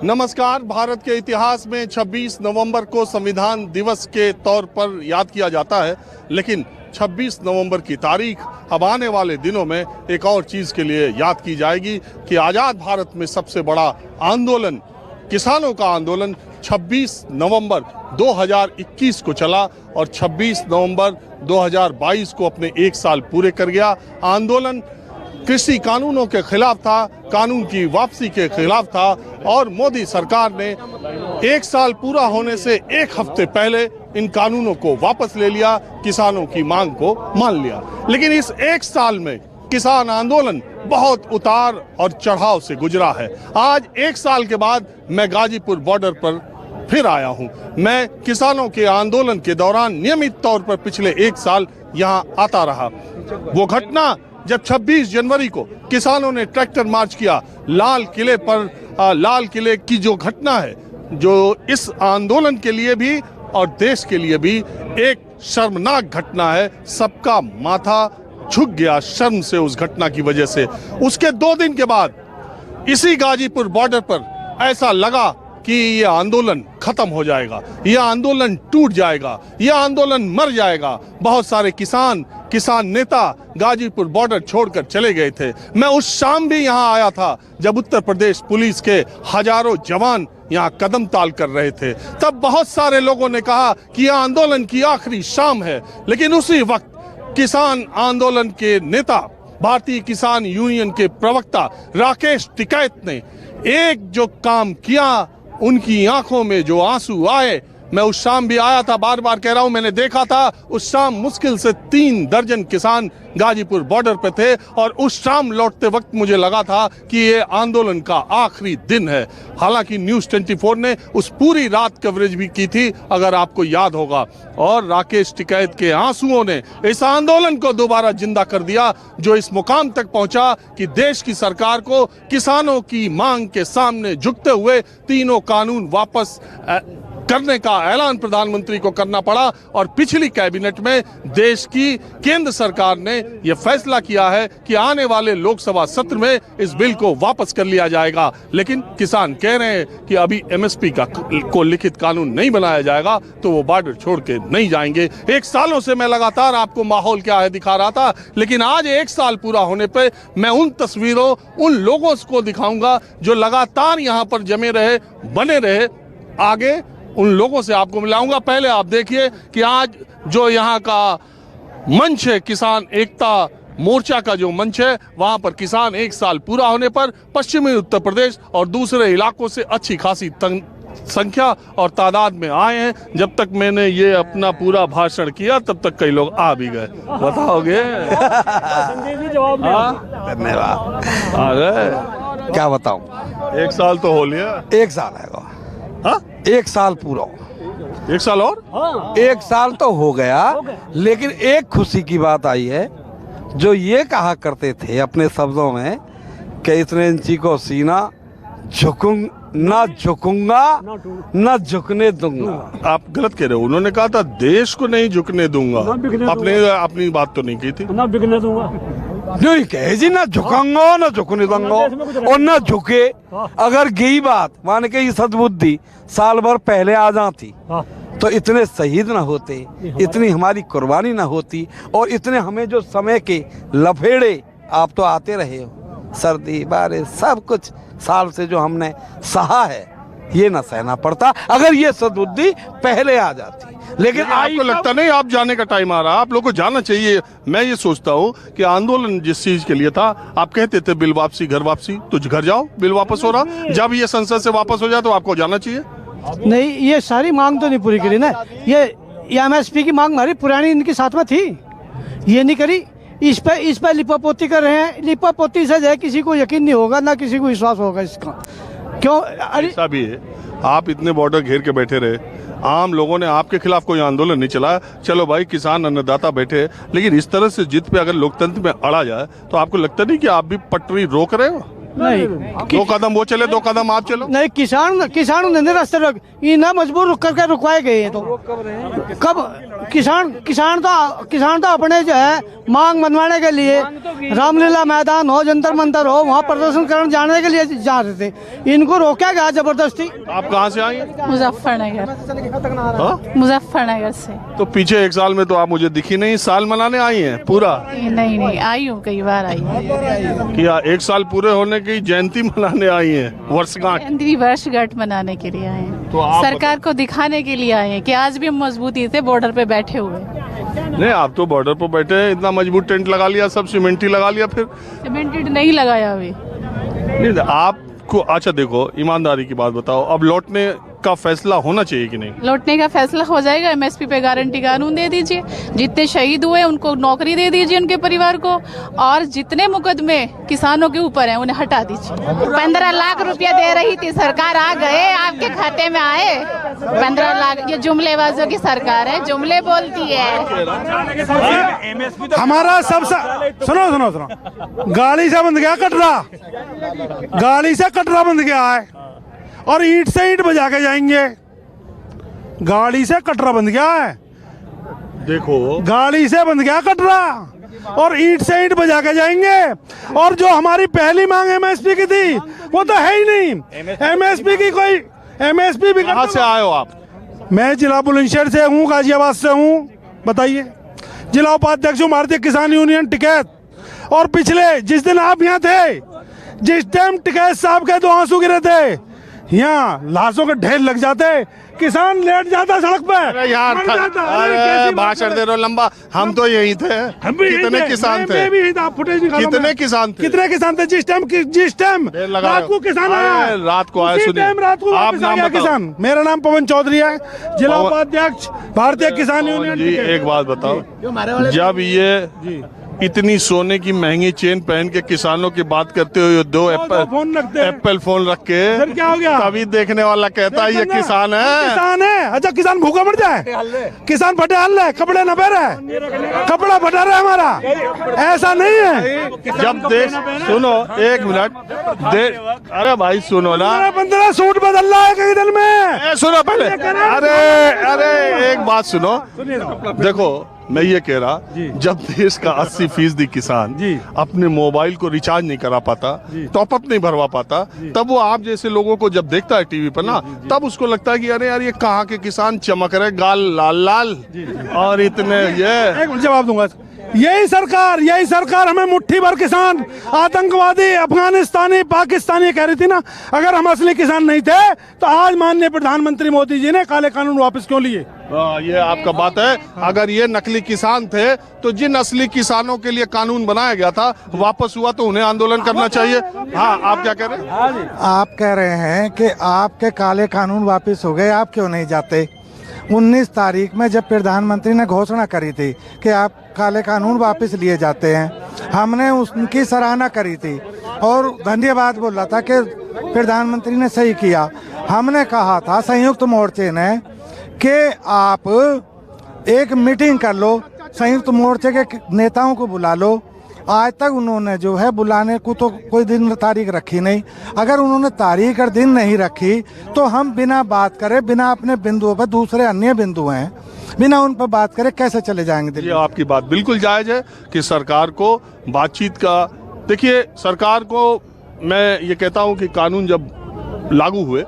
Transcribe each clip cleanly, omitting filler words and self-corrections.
नमस्कार। भारत के इतिहास में 26 नवंबर को संविधान दिवस के तौर पर याद किया जाता है, लेकिन 26 नवंबर की तारीख अब आने वाले दिनों में एक और चीज़ के लिए याद की जाएगी कि आज़ाद भारत में सबसे बड़ा आंदोलन, किसानों का आंदोलन 26 नवंबर 2021 को चला और 26 नवंबर 2022 को अपने 1 साल पूरे कर गया। आंदोलन कृषि कानूनों के खिलाफ था, कानून की वापसी के खिलाफ था और मोदी सरकार ने 1 साल पूरा होने से 1 हफ्ते पहले इन कानूनों को वापस ले लिया, किसानों की मांग को मान लिया। लेकिन इस 1 साल में किसान आंदोलन बहुत उतार और चढ़ाव से गुजरा है। आज 1 साल के बाद मैं गाजीपुर बॉर्डर पर फिर आया हूं। मैं किसानों के आंदोलन के दौरान नियमित तौर पर पिछले 1 साल यहां आता रहा। वो घटना जब 26 जनवरी को किसानों ने ट्रैक्टर मार्च किया लाल किले पर, लाल किले की जो घटना है, जो इस आंदोलन के लिए भी और देश के लिए भी एक शर्मनाक घटना है। सबका माथा झुक गया शर्म से उस घटना की वजह से। उसके 2 दिन के बाद इसी गाजीपुर बॉर्डर पर ऐसा लगा कि ये आंदोलन खत्म हो जाएगा, ये आंदोलन टूट जाएगा, ये आंदोलन मर जाएगा। बहुत सारे किसान नेता गाजीपुर बॉर्डर छोड़कर चले गए थे। मैं उस शाम भी यहाँ आया था जब उत्तर प्रदेश पुलिस के हजारों जवान यहाँ कदम ताल कर रहे थे। तब बहुत सारे लोगों ने कहा कि यह आंदोलन की आखिरी शाम है। लेकिन उसी वक्त किसान आंदोलन के नेता, भारतीय किसान यूनियन के प्रवक्ता राकेश टिकैत ने एक जो काम किया, उनकी आंखों में जो आंसू आए, मैं उस शाम भी आया था, बार बार कह रहा हूं, मैंने देखा था। उस शाम मुश्किल से 3 दर्जन किसान गाजीपुर बॉर्डर पे थे और उस शाम लौटते वक्त मुझे लगा था कि ये आंदोलन का आखिरी दिन है। हालांकि न्यूज़ 24 ने उस पूरी रात कवरेज भी की थी, अगर आपको याद होगा। और राकेश टिकैत के आंसुओं ने इस आंदोलन को दोबारा जिंदा कर दिया, जो इस मुकाम तक पहुंचा कि देश की सरकार को किसानों की मांग के सामने झुकते हुए तीनों कानून वापस करने का ऐलान प्रधानमंत्री को करना पड़ा। और पिछली कैबिनेट में देश की केंद्र सरकार ने यह फैसला किया है कि आने वाले लोकसभा सत्र में इस बिल को वापस कर लिया जाएगा। लेकिन किसान कह रहे हैं कि अभी एमएसपी को लिखित कानून नहीं बनाया जाएगा तो वो बॉर्डर छोड़ के नहीं जाएंगे। 1 सालों से मैं लगातार आपको माहौल क्या है दिखा रहा था, लेकिन आज 1 साल पूरा होने पे मैं उन तस्वीरों, उन लोगों को दिखाऊंगा जो लगातार यहाँ पर जमे रहे, बने रहे। आगे उन लोगों से आपको मिलाऊंगा। पहले आप देखिए कि आज जो यहाँ का मंच है, किसान एकता मोर्चा का जो मंच है, वहां पर किसान 1 साल पूरा होने पर पश्चिमी उत्तर प्रदेश और दूसरे इलाकों से अच्छी खासी संख्या और तादाद में आए हैं। जब तक मैंने ये अपना पूरा भाषण किया तब तक कई लोग आ भी गए। बताओगे? धन्यवाद। आ गए? क्या बताऊं? 1 साल तो हो लिया। 1 साल है। हाँ? 1 साल पूरा। 1 साल और? 1 साल तो हो गया, लेकिन एक खुशी की बात आई है। जो ये कहा करते थे अपने शब्दों में कि इतने इंची को सीना ना झुकूंगा ना झुकने दूंगा। आप गलत कह रहे हो। उन्होंने कहा था देश को नहीं झुकने दूंगा, अपनी बात तो नहीं की थी। ना बिकने दूंगा, नहीं कहे जी, ना झुकाऊंगा ना झुकने दूंगा और ना झुके। अगर गई बात मान के ये सद्बुद्धि साल भर पहले आ जाती तो इतने शहीद ना होते, इतनी हमारी कुर्बानी ना होती और इतने हमें जो समय के लफेड़े, आप तो आते रहे हो, सर्दी बारिश सब कुछ साल से जो हमने सहा है, ये ना सहना पड़ता अगर ये सद्बुद्धि पहले आ जाती। लेकिन आपको लगता नहीं आप जाने का टाइम आ रहा? आप लोगों को जाना चाहिए। मैं ये सोचता हूँ कि आंदोलन जिस चीज के लिए था, आप कहते थे बिल वापसी, घर वापसी, तो घर जाओ, बिल वापस हो रहा। जब ये संसद से वापस हो जाए तो आपको जाना चाहिए। नहीं, ये सारी मांग तो नहीं पूरी करी ना। ये एमएसपी की मांग हमारी पुरानी इनके साथ में थी, ये नहीं करी। इस पे लिपापोती कर रहे हैं। लिपापोती से जो किसी को यकीन नहीं होगा, ना किसी को विश्वास होगा इसका। क्यों? ऐसा भी है, आप इतने बॉर्डर घेर के बैठे रहे, आम लोगों ने आपके खिलाफ कोई आंदोलन नहीं चलाया। चलो भाई, किसान अन्नदाता बैठे, लेकिन इस तरह से जिद पे अगर लोकतंत्र में अड़ा जाए तो आपको लगता नहीं कि आप भी पटरी रोक रहे हो? नहीं 2 कदम वो चले 2 कदम आप चलो। नहीं, किसान ने रास्ते रोक, ये ना मजबूर रुक करके रुकवाए गए हैं। तो कब किसान तो अपने जो है मांग मनवाने के लिए रामलीला मैदान हो, जंतर मंतर हो, वहाँ प्रदर्शन करने जाने के लिए जा रहे थे। इनको रोका गया जबरदस्ती। आप कहाँ से आई हैं? मुजफ्फरनगर। मुजफ्फरनगर से। तो पीछे 1 साल में तो आप मुझे दिखी नहीं, साल मनाने आई हैं पूरा? नहीं आई हूँ, कई बार आई हूँ। क्या 1 साल पूरे होने की जयंती मनाने आई हैं, वर्षगांठ? वर्षगांठ मनाने के लिए आए हैं, तो आप सरकार को दिखाने के लिए आए हैं कि आज भी हम मजबूती से बॉर्डर पे बैठे हुए। नहीं, आप तो बॉर्डर पर बैठे हैं, इतना मजबूत टेंट लगा लिया, सब सीमेंटी लगा लिया, फिर सीमेंटेड नहीं लगाया अभी। नहीं आपको। अच्छा देखो, ईमानदारी की बात बताओ, अब लौटने का फैसला होना चाहिए कि नहीं? लौटने का फैसला हो जाएगा। एमएसपी पे गारंटी कानून दे दीजिए, जितने शहीद हुए उनको नौकरी दे दीजिए, उनके परिवार को, और जितने मुकदमे किसानों के ऊपर हैं उन्हें हटा दीजिए। 15 लाख रुपया दे रही थी सरकार, आ गए आपके खाते में आए 15 लाख। ये जुमलेबाजों की सरकार है, जुमले बोलती है। हमारा सुनो, गाड़ी से बंद गया कटरा, गाड़ी से कटरा बंद गया है और ईंट से ईंट बजा के जाएंगे। गाड़ी से कटरा बंद गया है, देखो गाड़ी से बंद गया कटरा और ईंट से ईंट बजा के जाएंगे। और जो हमारी पहली मांग एमएसपी की थी वो तो है ही नहीं। एमएसपी की कोई एमएसपी भी। कहाँ से आए हो आप? मैं जिला बुलंदशहर से हूँ, गाजियाबाद से हूँ। बताइए, जिला उपाध्यक्ष हूँ भारतीय किसान यूनियन टिकैत। और पिछले जिस दिन आप यहाँ थे, जिस टाइम टिकैत साहब के 2 आंसू गिरे थे, यहाँ लाशों के ढेर लग जाते, किसान लेट जाता सड़क पे। अरे यार, अरे भाषण दे रहे हो लंबा, हम तो यही थे। कितने किसान थे? कितने किसान थे? कितने किसान थे जिस टाइम रात को किसान आया? रात को आया, सुनिए रात को आप नाम बताओ। किसान। मेरा नाम पवन चौधरी है, जिला उपाध्यक्ष भारतीय किसान यूनियन। जी एक बात बताओ, जब ये इतनी सोने की महंगी चेन पहन के किसानों की बात करते हो, 2 एप्पल फोन रख के, फिर क्या हो गया? तभी देखने वाला कहता है ये किसान है। किसान है। अच्छा, किसान भूखा मर जाए? किसान फटे हल है, कपड़े न पहने, कपड़ा फटा रहा है हमारा, ऐसा नहीं है। जब देश, सुनो 1 मिनट अरे भाई सुनो ना, 15 सूट बदल रहा है कई दिन में। सुनो पहले, अरे एक बात सुनो, देखो मैं ये कह रहा, जब देश का 80% किसान अपने मोबाइल को रिचार्ज नहीं करा पाता, टॉप अप नहीं भरवा पाता, तब वो आप जैसे लोगों को जब देखता है टीवी पर ना, तब उसको लगता है कि अरे यार ये कहाँ के किसान चमक रहे, गाल लाल लाल और इतने। ये जवाब दूंगा, यही सरकार हमें मुट्ठी भर किसान, आतंकवादी, अफगानिस्तानी, पाकिस्तानी कह रही थी ना। अगर हम असली किसान नहीं थे तो आज माननीय प्रधानमंत्री मोदी जी ने काले कानून वापस क्यों लिए? ये आपका बात है। अगर ये नकली किसान थे तो जिन असली किसानों के लिए कानून बनाया गया था वापस हुआ तो उन्हें आंदोलन करना चाहिए। हाँ, आप क्या कह रहे हैं? आप कह रहे हैं कि आपके काले कानून वापस हो गए, आप क्यों नहीं जाते? 19 तारीख में जब प्रधानमंत्री ने घोषणा करी थी कि आप काले कानून वापस लिए जाते हैं, हमने उनकी सराहना करी थी और धन्यवाद बोला था कि प्रधानमंत्री ने सही किया। हमने कहा था संयुक्त मोर्चे ने कि आप एक मीटिंग कर लो, संयुक्त मोर्चे के नेताओं को बुला लो। आज तक उन्होंने जो है बुलाने को तो कोई दिन तारीख रखी नहीं। अगर उन्होंने तारीख और दिन नहीं रखी तो हम बिना बात करे, बिना अपने बिंदुओं पर, दूसरे अन्य बिंदु हैं, बिना उन पर बात करे कैसे चले जाएंगे दिल्ली? ये आपकी बात बिल्कुल जायज है कि सरकार को बातचीत का, देखिए सरकार को मैं ये कहता हूँ कि कानून जब लागू हुए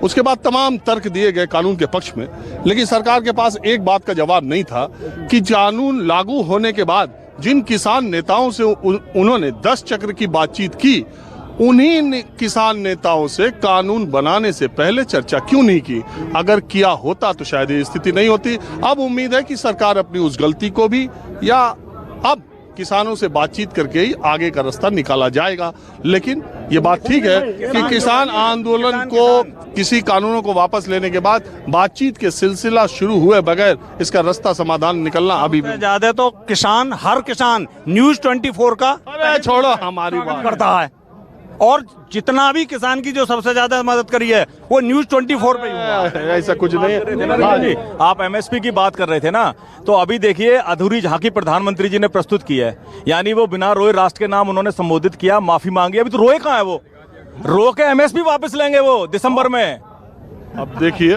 उसके बाद तमाम तर्क दिए गए कानून के पक्ष में, लेकिन सरकार के पास एक बात का जवाब नहीं था कि कानून लागू होने के बाद जिन किसान नेताओं से उन्होंने 10 चक्र की बातचीत की, उन्हीं किसान नेताओं से कानून बनाने से पहले चर्चा क्यों नहीं की? अगर किया होता तो शायद ये स्थिति नहीं होती। अब उम्मीद है कि सरकार अपनी उस गलती को भी, या अब किसानों से बातचीत करके ही आगे का रास्ता निकाला जाएगा। लेकिन ये बात ठीक है कि किसान आंदोलन को, किसी कानूनों को वापस लेने के बाद बातचीत के सिलसिला शुरू हुए बगैर इसका रास्ता समाधान निकलना अभी भी ज्यादा तो किसान, हर किसान News 24 का अरे छोड़ो हमारी बात करता है। और जितना भी किसान की जो सबसे ज्यादा मदद करी है वो न्यूज 24 पे ही हुआ। ऐसा कुछ नहीं है। हाँ जी, आप एमएसपी की बात कर रहे थे ना, तो अभी देखिए अधूरी झांकी प्रधानमंत्री जी ने प्रस्तुत की है, यानी वो बिना रोए राष्ट्र के नाम उन्होंने संबोधित किया, माफी मांगी। अभी तो रोए कहाँ है वो? रो के एमएसपी वापस लेंगे वो दिसंबर में। अब देखिए,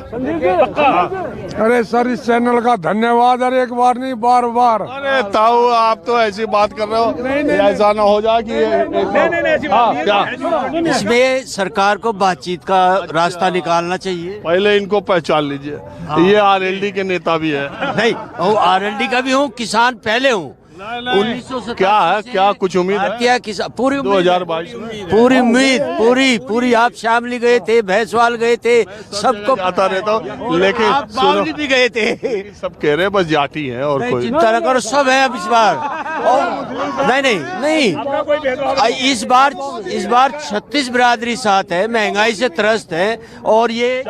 अरे सर, इस चैनल का धन्यवाद। अरे एक बार नहीं, बार बार। अरे ताऊ, आप तो ऐसी बात कर रहे हो, ऐसा ना हो जाए कि इसमें सरकार को बातचीत का रास्ता निकालना चाहिए। पहले इनको पहचान लीजिए, ये आरएलडी के नेता भी है। नहीं, वो आरएलडी का भी हूँ, किसान पहले हूँ। 1970 क्या है, क्या कुछ उम्मीद है? क्या किसान पूरी 2022 पूरी उम्मीद पूरी आप शामली गए थे, भैंसवाल गए थे, सबको आता रहता हूँ, लेकिन आप बावली भी गए थे। सब कह रहे बस जाटी है और कोई चिंता न करो, सब है अब इस बार। और नहीं, इस बार 36 बिरादरी साथ है, महंगाई से त्रस्त है। और ये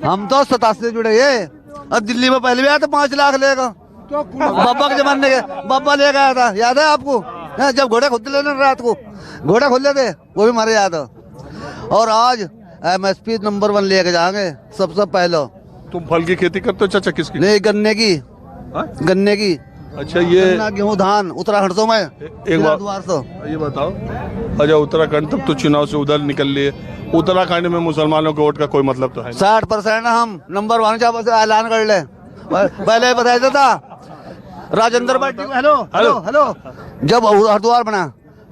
हम तो 87 से जुड़े हैं, और दिल्ली में पहले भी आया था 5 लाख लेगा। बाबा के जमाने के बाबा ले गया था, याद है आपको? जब घोड़े खुलते लेने रात को घोड़े खुले थे, वो भी हमारे याद है। और आज एमएसपी नंबर 1 लेके जाएंगे सबसे पहले। तुम फल की खेती करते हो चाचा? किसकी? नहीं, गन्ने की। गन्ने की। अच्छा, ये गेहूँ धान उत्तराखंड तो मैं एक बात ये बताओ, अच्छा उत्तराखंड तब तो चुनाव से उधर निकल लिए, उत्तराखंड में मुसलमानों के वोट का कोई मतलब तो है? 60% हम नंबर 1 का बस ऐलान कर ले। पहले बताया था Rajendra party. Hello hello hello, जब हरिद्वार बना,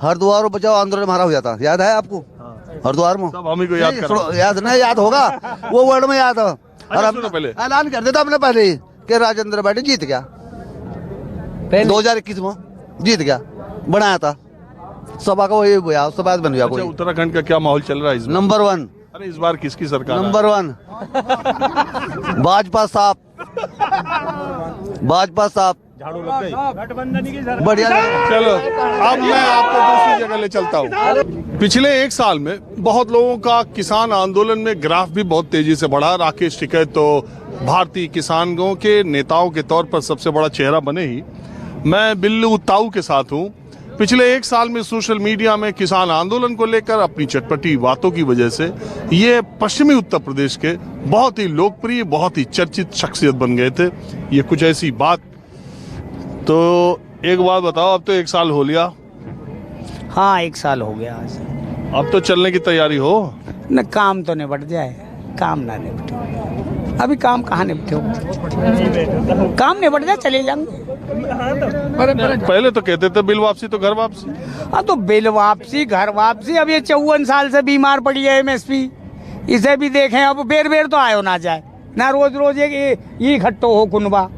हरिद्वार बचाओ आंदोलन हमारा हो जाता, याद है आपको? हरिद्वार में सब हम ही को याद कर, याद नहीं, याद होगा वो वर्ड में याद है। और हम पहले ऐलान कर देता हमने पहले ही कि राजेंद्र पार्टी जीत गया, 2021 में जीत गया, बनाया था सभा का, वही हुआ, उसके बाद बन गया। अच्छा, उत्तराखंड का क्या माहौल चल रहा है इसमें? नंबर 1। अरे इस बार किसकी सरकार? नंबर 1 भाजपा साहब, भाजपा साहब, झाड़ू लग गई। बढ़िया। चलो, अब मैं आपको दूसरी जगह ले चलता हूँ। पिछले 1 साल में बहुत लोगों का किसान आंदोलन में ग्राफ भी बहुत तेजी से बढ़ा। राकेश टिकैत तो भारतीय किसानों के नेताओं के तौर पर सबसे बड़ा चेहरा बने ही। मैं बिल्लू ताऊ के साथ हूँ। पिछले 1 साल में सोशल मीडिया में किसान आंदोलन को लेकर अपनी चटपटी बातों की वजह से ये पश्चिमी उत्तर प्रदेश के बहुत ही लोकप्रिय, बहुत ही चर्चित शख्सियत बन गए थे। ये कुछ ऐसी बात। तो एक बात बताओ, अब तो 1 साल हो लिया। हाँ, 1 साल हो गया आज। अब तो चलने की तैयारी हो न, काम तो निपट जाए, काम ना निपटे। अभी काम कहाँ निपटे हो? काम निपट जाए चले जाएंगे। पहले तो कहते थे बिल वापसी तो घर वापसी। हाँ, तो बिल वापसी घर वापसी। अब ये 54 साल से बीमार पड़ी है एमएसपी, इसे भी देखें। अब बेर बेर तो आयो ना जाए ना, रोज रोज ये इकट्ठो हो कुनबा।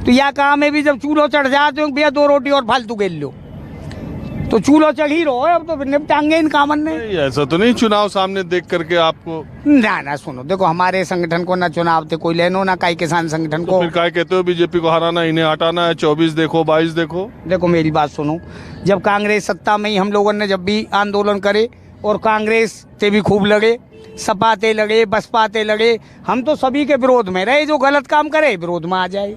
तो यह काम है भी, जब चूल्हो चढ़ जाते हो भैया 2 रोटी और फालतू गेल लो, तो चूल्हो चढ़ ही रहो। अब तो निपटाएंगे इन कामन ने। ऐसा तो नहीं चुनाव सामने देख करके आपको? ना सुनो, देखो हमारे संगठन को ना चुनाव थे कोई लेनो ना काई किसान संगठन को। फिर काय कहते हो बीजेपी को हराना, इन्हें हटाना है? 24 देखो, 22 देखो। देखो मेरी बात सुनो, जब कांग्रेस सत्ता में ही हम लोगों ने जब भी आंदोलन करे, और कांग्रेस से भी खूब लगे, सपा ते लगे, बसपा ते लगे, हम तो सभी के विरोध में रहे। जो गलत काम करे विरोध में आ जाए।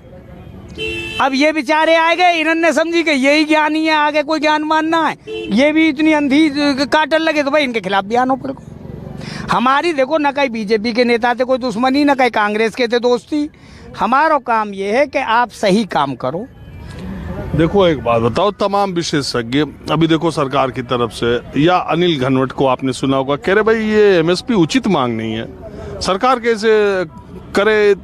अब ये बेचारे आए गए, इन्होंने समझी कि यही ज्ञानी है, आगे कोई ज्ञान मानना है। ये भी इतनी अंधी काटल लगे तो भाई इनके खिलाफ भी आनो पड़ेगा। हमारी देखो ना कहीं बीजेपी के नेता थे कोई दुश्मनी, ना कहीं कांग्रेस के थे दोस्ती। हमारा काम ये है कि आप सही काम करो। देखो एक बात बताओ, तमाम विशेषज्ञ अभी देखो सरकार की तरफ से, या अनिल घनवट को आपने सुना होगा, कह रहे भाई ये एमएसपी उचित मांग नहीं है, सरकार कैसे करे,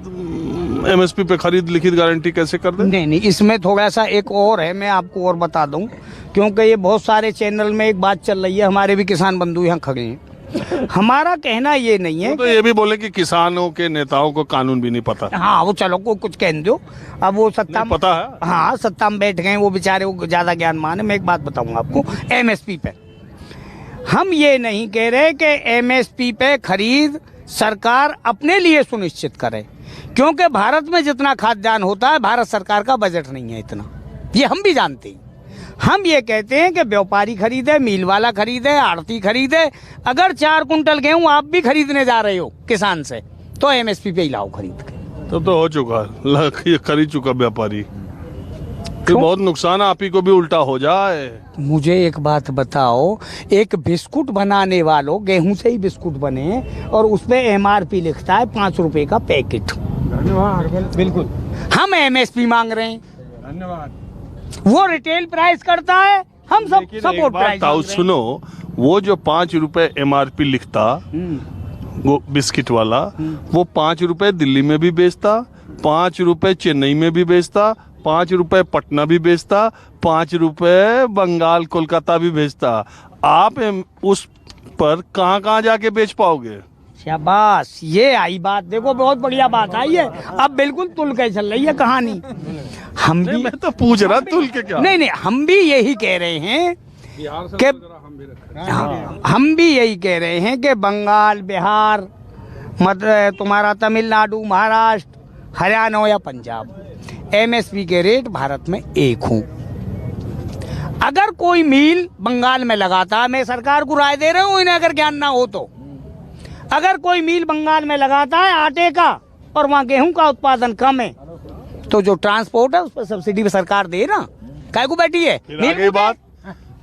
एमएसपी पे खरीद लिखित गारंटी कैसे कर दे? नहीं, इसमें थोड़ा सा एक और है, मैं आपको और बता दूं, क्योंकि ये बहुत सारे चैनल में एक बात चल रही है, हमारे भी किसान बंधु यहाँ खड़े हैं। हमारा कहना ये नहीं है, तो ये भी बोले कि किसानों के नेताओं को कानून भी नहीं पता। हाँ, वो चलो को कुछ कह दो, अब वो सत्ता में पता है। हाँ, सत्ता में बैठ गए वो बेचारे, वो ज्यादा ज्ञानमान है। मैं एक बात बताऊंगा आपको, एमएसपी पे हम ये नहीं कह रहे कि एमएसपी पे खरीद सरकार अपने लिए सुनिश्चित करे, क्योंकि भारत में जितना खाद्यान्न होता है भारत सरकार का बजट नहीं है इतना, ये हम भी जानते हैं। हम ये कहते हैं कि व्यापारी खरीदे, मिल वाला खरीदे, आड़ती खरीदे। अगर 4 कुंटल गेहूं आप भी खरीदने जा रहे हो किसान से, तो एमएसपी पे ही लाओ खरीद के। तो हो चुका, ये खरीद चुका व्यापारी। फिर बहुत नुकसान आप ही को भी उल्टा हो जाए। मुझे एक बात बताओ, एक बिस्कुट बनाने वालों, गेहूं से ही बिस्कुट बने और उसपे MRP लिखता है 5 रुपए का पैकेट। बिल्कुल। हम MSP मांग रहे हैं। धन्यवाद। वो रिटेल प्राइस करता है, हम सब सपोर्ट प्राइस। सुनो, वो जो 5 रुपए MRP लिखता वो बिस्किट वाला, वो 5 रुपए दिल्ली में भी बेचता, 5 रुपए चेन्नई में भी बेचता, 5 रुपए पटना भी बेचता, 5 रुपए बंगाल कोलकाता भी बेचता। आप उस पर कहाँ जाके बेच पाओगे? शाबाश, ये आई बात, देखो बहुत बढ़िया बात आई है। अब बिल्कुल तुल के चल रही है कहानी। हम भी, मैं तो पूछ रहा तुल के क्या? नहीं, हम भी यही कह रहे हैं कि हम भी यही कह रहे हैं कि बंगाल, बिहार, तुम्हारा तमिलनाडु, महाराष्ट्र, हरियाणा या पंजाब, MSP के रेट भारत में एक हों। अगर कोई मील बंगाल में लगाता, मैं सरकार को राय दे रहा हूँ, इन्हें अगर ज्ञान ना हो तो, अगर कोई मील बंगाल में लगाता है आटे का और वहाँ गेहूं का उत्पादन कम है, तो जो ट्रांसपोर्ट है उस पर सब्सिडी भी सरकार दे ना, काय को बैठी है?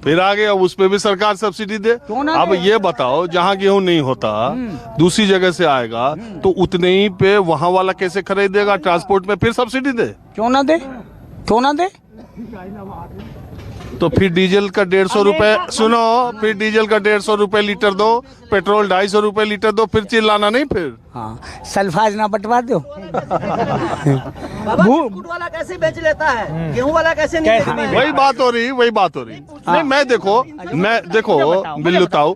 फिर आगे अब उस पे भी सरकार सब्सिडी दे। अब ये बताओ, जहाँ गेहूं नहीं होता दूसरी जगह से आएगा तो उतने ही पे वहाँ वाला कैसे खरीदेगा? ट्रांसपोर्ट में फिर सब्सिडी दे? क्यों ना दे? तो फिर डीजल का 150 रुपए, सुनो, फिर डीजल का 150 रुपए लीटर दो, पेट्रोल 250 रुपए लीटर दो, फिर चिल्लाना नहीं। फिर हाँ, सल्फाज ना बंटवा दो। बिस्कुट वाला कैसे बेच लेता है, गेहूं वाला कैसे नहीं? वही बात हो रही। नहीं, मैं देखो बिल्लू ताऊ,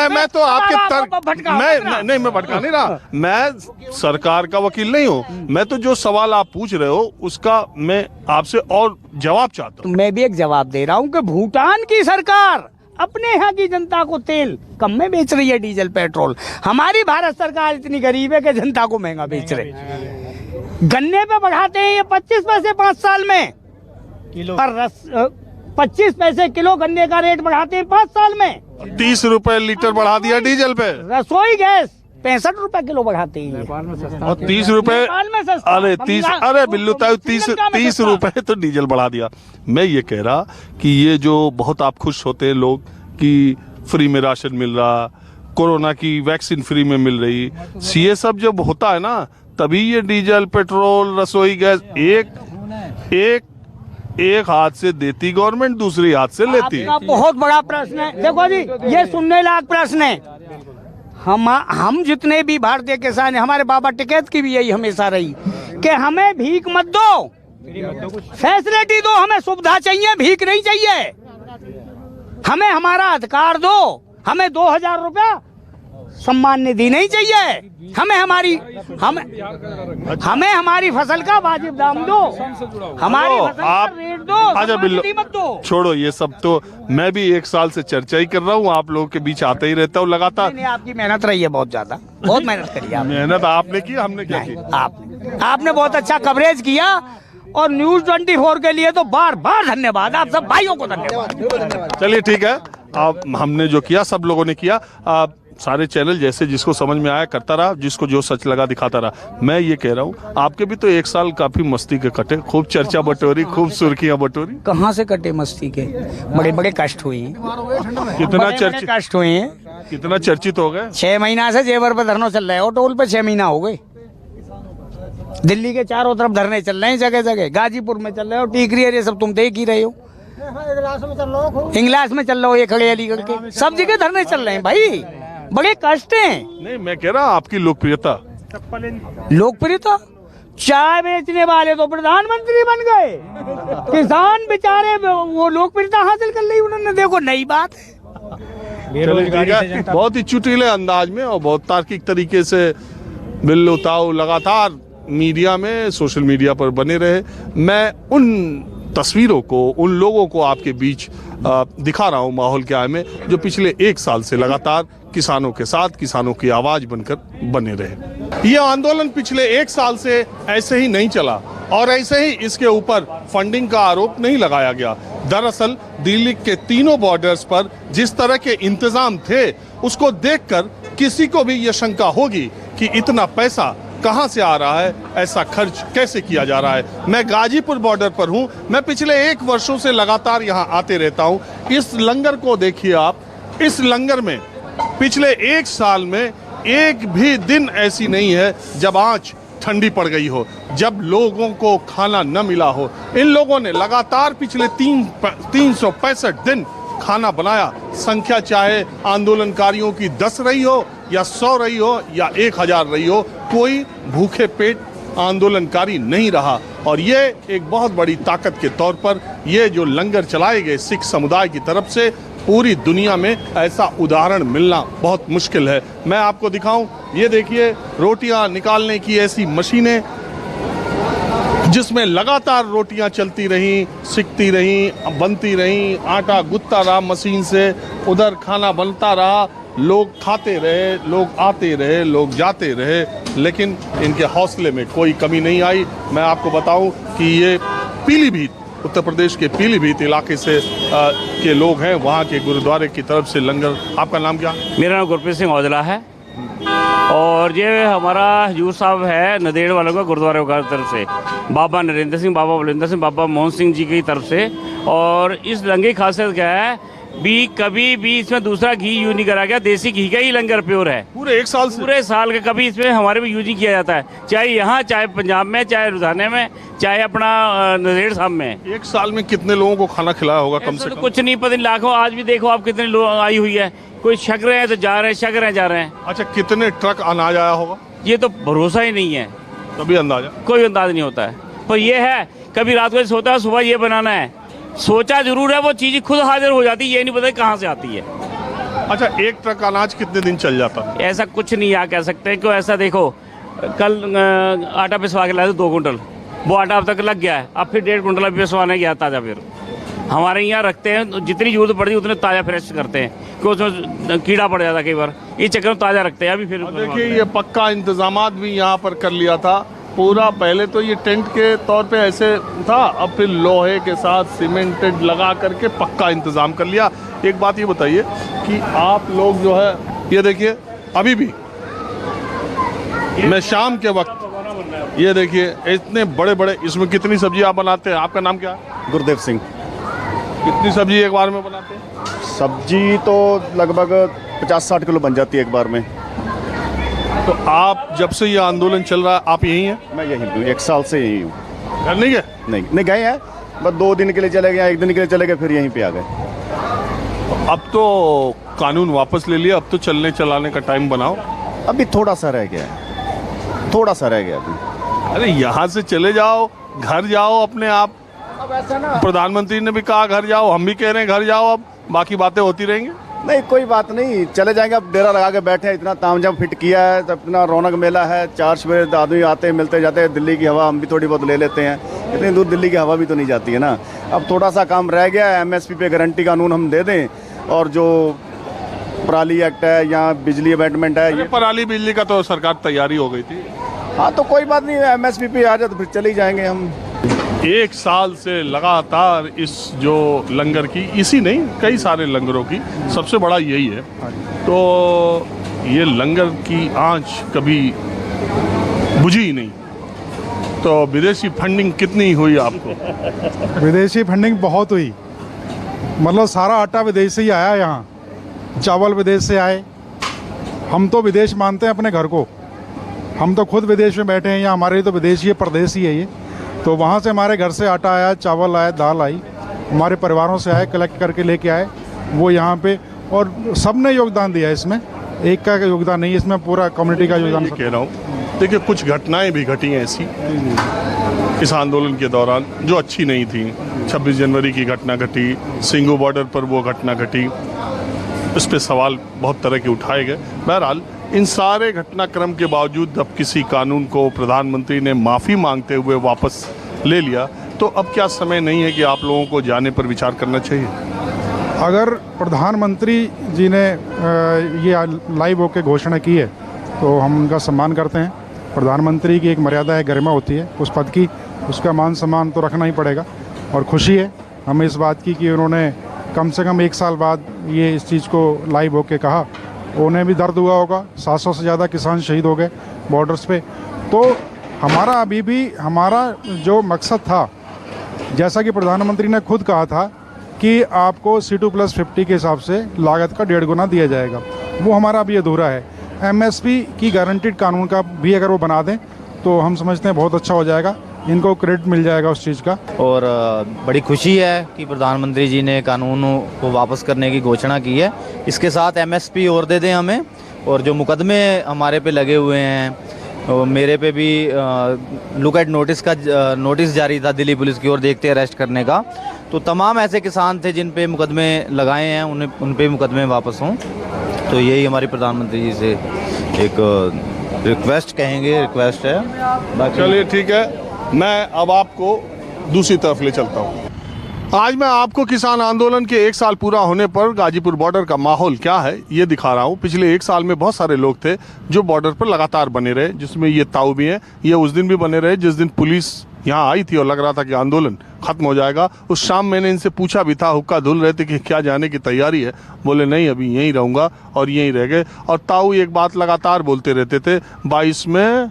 मैं तो आपके तर्क, मैं भटका नहीं रहा। मैं सरकार का वकील नहीं हूँ। मैं तो जो सवाल आप पूछ रहे हो उसका मैं आपसे और जवाब चाहता हूँ। मैं भी एक जवाब दे रहा हूँ कि भूटान की सरकार अपने यहाँ की जनता को तेल कम में बेच रही है, डीजल पेट्रोल। हमारी भारत सरकार इतनी गरीब है कि जनता को महंगा बेच रहे। गन्ने पे बढ़ाते हैं ये 25 पैसे 5 साल में किलो, और 25 पैसे किलो गन्ने का रेट बढ़ाते हैं 5 साल में। 30 रुपए लीटर बढ़ा दिया डीजल पे। रसोई गैस 65 रुपए किलो बढ़ाते हैं और 30 रुपए। अरे बिल्लू ताऊ, 30 रुपए तो डीजल बढ़ा दिया। मैं ये कह रहा कि ये जो बहुत आप खुश होते हैं लोग कि फ्री में राशन मिल रहा, कोरोना की वैक्सीन फ्री में मिल रही, ये सब जब होता है ना, तभी ये डीजल, पेट्रोल, रसोई गैस एक हाथ से देती गवर्नमेंट, दूसरी हाथ से लेती। बहुत बड़ा प्रश्न है। देखो जी, ये सुनने लायक प्रश्न है। हम जितने भी भारतीय किसान हैं, हमारे बाबा टिकैत की भी यही हमेशा रही कि हमें भीख मत दो, फैसिलिटी दो, हमें सुविधा चाहिए, भीख नहीं चाहिए। हमें हमारा अधिकार दो, हमें 2000 रुपया सम्मान निधि नहीं चाहिए, हमें हमारी फसल का वाजिब दाम दो, हमारी फसल का रेट दो, आजा बिल्लू, मत दो। छोड़ो ये सब। तो मैं भी 1 साल से चर्चा ही कर रहा हूँ, आप लोगों के बीच आते ही रहता हूँ लगातार। नहीं, आपकी मेहनत रही है बहुत ज्यादा, बहुत मेहनत करी है। मेहनत आपने की, हमने क्या की? आपने बहुत अच्छा कवरेज किया, और न्यूज 24 के लिए तो बार बार धन्यवाद, आप सब भाइयों को धन्यवाद। चलिए ठीक है, अब हमने जो किया सब लोगों ने किया। सारे चैनल जैसे जिसको समझ में आया करता रहा, जिसको जो सच लगा दिखाता रहा। मैं ये कह रहा हूँ, आपके भी तो 1 साल काफी मस्ती के कटे, खूब चर्चा बटोरी, खूब सुर्खियां बटोरी। कहाँ से कटे मस्ती के? बड़े बड़े कष्ट हुए हैं। कितना चर्चित कष्ट हुए हैं, कितना चर्चित हो गए। 6 महीना से जेवर पे धरना चल रहा है, और टोल पे 6 महीना हो गए। दिल्ली के चारों तरफ धरने चल रहे हैं, जगह जगह, गाजीपुर में चल रहे हो, टीकरी एरिया सब तुम देख ही रहे हो, इंग्लास में चल रहे हो, ये खड़े अलीगढ़ के, सब जगह धरने चल रहे हैं भाई, बड़े कष्ट हैं। नहीं, मैं कह रहा आपकी लोकप्रियता, चाय बेचने वाले तो प्रधानमंत्री बन गए, किसान बेचारे वो लोकप्रियता हासिल कर ली उन्होंने। देखो नई बात है। बहुत ही चुटीले अंदाज में और बहुत तार्किक तरीके से बिल्लू ताऊ लगातार मीडिया में, सोशल मीडिया पर बने रहे। मैं उन तस्वीरों को, उन लोगों को आपके बीच दिखा रहा हूँ माहौल क्या है में, जो पिछले 1 साल से लगातार किसानों के साथ, किसानों की आवाज बनकर बने रहे। ये आंदोलन पिछले 1 साल से ऐसे ही नहीं चला और ऐसे ही इसके ऊपर फंडिंग का आरोप नहीं लगाया गया। दरअसल दिल्ली के तीनों बॉर्डर्स पर जिस तरह के इंतजाम थे, उसको देखकर किसी को भी ये शंका होगी कि इतना पैसा कहां से आ रहा है, ऐसा खर्च कैसे किया जा रहा है। मैं गाजीपुर बॉर्डर पर हूं, मैं पिछले 1 वर्षों से लगातार यहां आते रहता हूं। इस लंगर को देखिए आप, इस लंगर में पिछले 1 साल में एक भी दिन ऐसी नहीं है जब आंच ठंडी पड़ गई हो, जब लोगों को खाना न मिला हो। इन लोगों ने लगातार पिछले 365 दिन खाना बनाया। संख्या चाहे आंदोलनकारियों की 10 रही हो या 100 रही हो या 1000 रही हो, कोई भूखे पेट आंदोलनकारी नहीं रहा। और ये एक बहुत बड़ी ताकत के तौर पर ये जो लंगर चलाए गए सिख समुदाय की तरफ से, पूरी दुनिया में ऐसा उदाहरण मिलना बहुत मुश्किल है। मैं आपको दिखाऊं, ये देखिए रोटियां निकालने की ऐसी मशीनें जिसमें लगातार रोटियां चलती रहीं, सिकती रहीं, बनती रहीं, आटा गुथता रहा मशीन से, उधर खाना बनता रहा, लोग खाते रहे, लोग आते रहे, लोग जाते रहे, लेकिन इनके हौसले में कोई कमी नहीं आई। मैं आपको बताऊं कि ये पीलीभीत, उत्तर प्रदेश के पीलीभीत इलाके से के लोग हैं, वहाँ के गुरुद्वारे की तरफ से लंगर। आपका नाम क्या? मेरा नाम गुरप्रीत सिंह औजला है और ये हमारा हजूर साहब है नदेड़ वालों का गुरुद्वारे की तरफ से, बाबा नरेंद्र सिंह, बाबा बलिंदर सिंह, बाबा मोहन सिंह जी की तरफ से। और इस लंगर की खासियत क्या है भी, कभी भी इसमें दूसरा घी यूज नहीं करा गया, देसी घी का ही लंगर प्योर है पूरे 1 साल से। पूरे साल का कभी इसमें हमारे में यूज नहीं किया जाता है, चाहे यहाँ, चाहे पंजाब में, चाहे लुधियाने में, चाहे अपना नदेड़ साहब में। 1 साल में कितने लोगों को खाना खिलाया होगा कम से कम? कुछ नहीं पता, लाखों। आज भी देखो आप कितने लोग आई हुई है, कोई छक रहे हैं तो जा रहे हैं, छक रहे हैं जा रहे हैं। अच्छा, कितने ट्रक अनाज आया होगा? ये तो भरोसा ही नहीं है, कभी अंदाजा? कोई अंदाज नहीं होता है। पर ये है कभी रात को सोता है, सुबह ये बनाना है, सोचा जरूर है, वो चीज खुद हाजिर हो जाती है, ये नहीं पता कहाँ से आती है। अच्छा, 1 ट्रक अनाज कितने दिन चल जाता है? ऐसा कुछ नहीं आ कह सकते, क्यों ऐसा देखो, कल आटा पिसवा के लाए थे 2 कुंटल, वो आटा अब तक लग गया है, अब फिर 1.5 कुंटल अभी पिसवाने गया ताज़ा। फिर हमारे यहाँ रखते हैं, जितनी जरूरत पड़ती है उतने ताज़ा फ्रेश करते हैं, क्योंकि उसमें कीड़ा पड़ जाता है कई बार, इस चक्कर में ताज़ा रखते हैं। अभी फिर देखिए ये पक्का इंतजामात भी यहाँ पर कर लिया था पूरा। पहले तो ये टेंट के तौर पे ऐसे था, अब फिर लोहे के साथ सीमेंटेड लगा करके पक्का इंतजाम कर लिया। एक बात ये बताइए कि आप लोग जो है, ये देखिए अभी भी मैं शाम के वक्त, ये देखिए इतने बड़े बड़े, इसमें कितनी सब्जी आप बनाते हैं? आपका नाम क्या है? गुरदेव सिंह। कितनी सब्जी एक बार में बनाते हैं? सब्जी तो लगभग 50-60 किलो बन जाती है एक बार में। तो आप जब से ये आंदोलन चल रहा है आप यहीं हैं? मैं यहीं हूँ, 1 साल से यहीं हूँ। घर नहीं गए? नहीं गए हैं, बस 2 दिन के लिए चले गए, 1 दिन के लिए चले गए, फिर यहीं पे आ गए। अब तो कानून वापस ले लिया, अब तो चलने चलाने का टाइम बनाओ। अभी थोड़ा सा रह गया है, थोड़ा सा रह गया अभी। अरे यहाँ से चले जाओ, घर जाओ अपने आप। प्रधानमंत्री ने भी कहा घर जाओ, हम भी कह रहे हैं घर जाओ, अब बाकी बातें होती रहेंगी। नहीं कोई बात नहीं, चले जाएंगे। अब डेरा लगा के बैठे हैं, इतना तामझाम फिट किया है, तो इतना रौनक मेला है, 4 सवेरे आदमी आते हैं, मिलते जाते हैं। दिल्ली की हवा हम भी थोड़ी बहुत ले लेते हैं, इतनी दूर दिल्ली की हवा भी तो नहीं जाती है ना। अब थोड़ा सा काम रह गया है, MSP पे गारंटी कानून हम दे दें, और जो पराली एक्ट है या बिजली अमेंडमेंट है, ये पराली बिजली का तो सरकार तैयारी हो गई थी। हाँ तो कोई बात नहीं, MSP पे आ जाए तो फिर चले ही जाएंगे हम। 1 साल से लगातार इस जो लंगर की, इसी नहीं कई सारे लंगरों की सबसे बड़ा यही है। तो ये लंगर की आंच कभी बुझी ही नहीं। तो विदेशी फंडिंग कितनी हुई आपको? विदेशी फंडिंग बहुत हुई, मतलब सारा आटा विदेश से ही आया, यहाँ चावल विदेश से आए। हम तो विदेश मानते हैं अपने घर को, हम तो खुद विदेश में बैठे हैं, या हमारे लिए तो विदेशी है, परदेशी है ये। तो वहाँ से हमारे घर से आटा आया, चावल आया, दाल आई, हमारे परिवारों से आए, कलेक्ट करके लेके आए वो यहाँ पे, और सब ने योगदान दिया इसमें, एक का योगदान नहीं, इसमें पूरा कम्युनिटी का योगदान। कह रहा हूँ, देखिए कुछ घटनाएं भी घटी हैं ऐसी इस आंदोलन के दौरान जो अच्छी नहीं थी। 26 जनवरी की घटना घटी, सिंगू बॉर्डर पर वो घटना घटी, इस पे सवाल बहुत तरह के उठाए गए। बहरहाल इन सारे घटनाक्रम के बावजूद अब किसी कानून को प्रधानमंत्री ने माफ़ी मांगते हुए वापस ले लिया, तो अब क्या समय नहीं है कि आप लोगों को जाने पर विचार करना चाहिए? अगर प्रधानमंत्री जी ने ये लाइव होकर घोषणा की है तो हम उनका सम्मान करते हैं। प्रधानमंत्री की एक मर्यादा है, गरिमा होती है उस पद की, उसका मान सम्मान तो रखना ही पड़ेगा। और खुशी है हमें इस बात की कि उन्होंने कम से कम 1 साल बाद ये इस चीज़ को लाइव होके कहा। उन्हें भी दर्द हुआ होगा, 700 से ज़्यादा किसान शहीद हो गए बॉर्डर्स पे, तो हमारा अभी भी हमारा जो मकसद था, जैसा कि प्रधानमंत्री ने खुद कहा था कि आपको C2+50 के हिसाब से लागत का 1.5 गुना दिया जाएगा, वो हमारा अभी अधूरा है। MSP की गारंटीड कानून का भी अगर वो बना दें तो हम समझते हैं बहुत अच्छा हो जाएगा, इनको क्रेडिट मिल जाएगा उस चीज़ का। और बड़ी खुशी है कि प्रधानमंत्री जी ने कानून को वापस करने की घोषणा की है। इसके साथ MSP और दे दें हमें, और जो मुकदमे हमारे पे लगे हुए हैं, और मेरे पे भी लुक एट नोटिस का नोटिस जारी था दिल्ली पुलिस की ओर देखते अरेस्ट करने का, तो तमाम ऐसे किसान थे जिन पे मुकदमे लगाए हैं, उन पे मुकदमे वापस हों। तो यही हमारी प्रधानमंत्री जी से एक रिक्वेस्ट है। चलिए ठीक है, मैं अब आपको दूसरी तरफ ले चलता हूँ। आज मैं आपको किसान आंदोलन के 1 साल पूरा होने पर गाजीपुर बॉर्डर का माहौल क्या है ये दिखा रहा हूँ। पिछले 1 साल में बहुत सारे लोग थे जो बॉर्डर पर लगातार बने रहे, जिसमें ये ताऊ भी हैं। ये उस दिन भी बने रहे जिस दिन पुलिस यहाँ आई थी और लग रहा था कि आंदोलन खत्म हो जाएगा। उस शाम मैंने इनसे पूछा भी था, हुक्का धुल रहे थे कि क्या जाने की तैयारी है। बोले नहीं, अभी यहीं रहूँगा, और यहीं रह गए। और ताऊ एक बात लगातार बोलते रहते थे, 22 में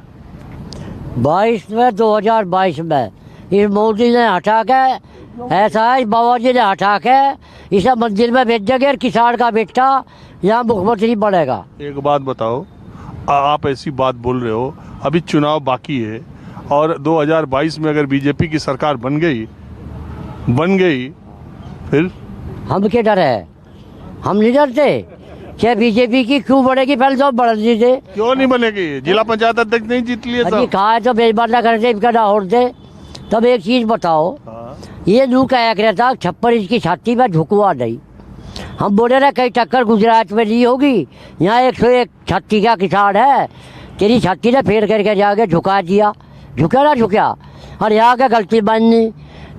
2022 में इस मोदी ने हटा के, ऐसा है बाबा जी ने हटा के इसे मंदिर में भेज देंगे और किसान का बेटा यहाँ मुख्यमंत्री बनेगा। एक बात बताओ, आप ऐसी बात बोल रहे हो, अभी चुनाव बाकी है, और 2022 में अगर बीजेपी की सरकार बन गई फिर हम क्या डर है? हम नहीं डरते। क्या बीजेपी की क्यों बनेगी? पहले तो बढ़ दीजिए। क्यों नहीं बनेगी? जिला पंचायत अध्यक्ष नहीं जीत लिए अभी कहा है तो बेईमान ना करते, इनका ना होड़ दे। तब एक चीज बताओ, ये लू क्या रहता 56 इंच की छाती में झुकवा नहीं। हम बोले रहे कहीं टक्कर गुजरात में नहीं होगी, यहाँ 101 छाती का किसान है, तेरी छाती ने फेर करके जाके झुका दिया, झुका ना झुका, और यहाँ का गलती माननी,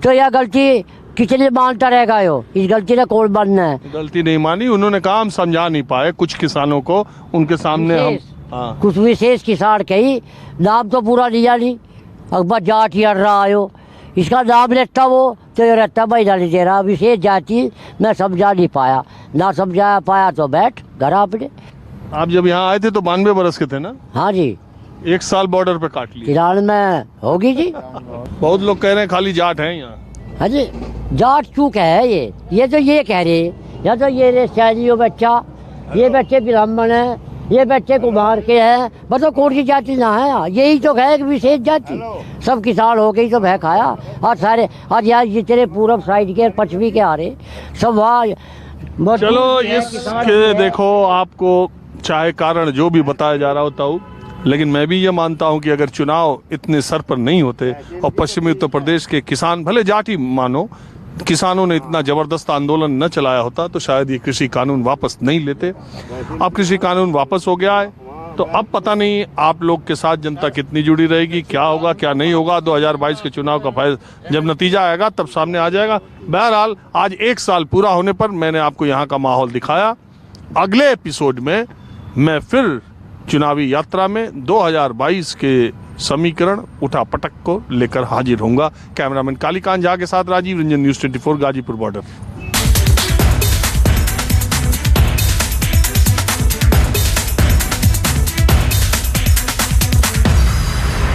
तो यह गलती कितने मानता रहेगा? इस गलती ने कौन मानना है? गलती नहीं मानी, उन्होंने काम समझा नहीं पाए कुछ किसानों को, उनके सामने हम कुछ विशेष किसान कही, नाम तो पूरा लिया नहीं, अकबर जाट ही अड़ रहा हो, इसका नाम लेता वो तो ये रहता भाई नहीं दे रहा। विशेष जाति मैं समझा नहीं पाया, ना समझा पाया तो बैठ घर अपने। आप जब यहाँ आए थे तो 92 बरस के थे ना? हाँ जी। 1 साल बॉर्डर पे काट लिया। किसान में होगी जी। बहुत लोग कह रहे हैं खाली जाट हैं यहाँ। हाँ जी, जाट चूक है ये तो ये कह रहे, या तो ये सैनियों बच्चा, ये बच्चे ब्राह्मण है, ये बच्चे कुमार के हैं, मतलब कौन सी जाति ना है? यही तो है एक विशेष जाति। सब किसान हो गई तो भय खाया, और सारे और यार जितने पूरब साइड के पश्चिमी के आ रहे सब वहाँ। चलो इसके देखो, आपको चाहे कारण जो भी बताया जा रहा होता हो, लेकिन मैं भी ये मानता हूं कि अगर चुनाव इतने सर पर नहीं होते और पश्चिमी उत्तर प्रदेश के किसान, भले जाट ही मानो, किसानों ने इतना जबरदस्त आंदोलन न चलाया होता तो शायद ये कृषि कानून वापस नहीं लेते। अब कृषि कानून वापस हो गया है, तो अब पता नहीं आप लोग के साथ जनता कितनी जुड़ी रहेगी, क्या होगा क्या नहीं होगा। 2022 के चुनाव का फैसला जब नतीजा आएगा तब सामने आ जाएगा। बहरहाल आज 1 साल पूरा होने पर मैंने आपको यहाँ का माहौल दिखाया। अगले एपिसोड में मैं फिर चुनावी यात्रा में 2022 के समीकरण उठा पटक को लेकर हाजिर होऊंगा। कैमरामैन कालीकांत झा के साथ राजीव रंजन, न्यूज़ 24 गाजीपुर बॉर्डर।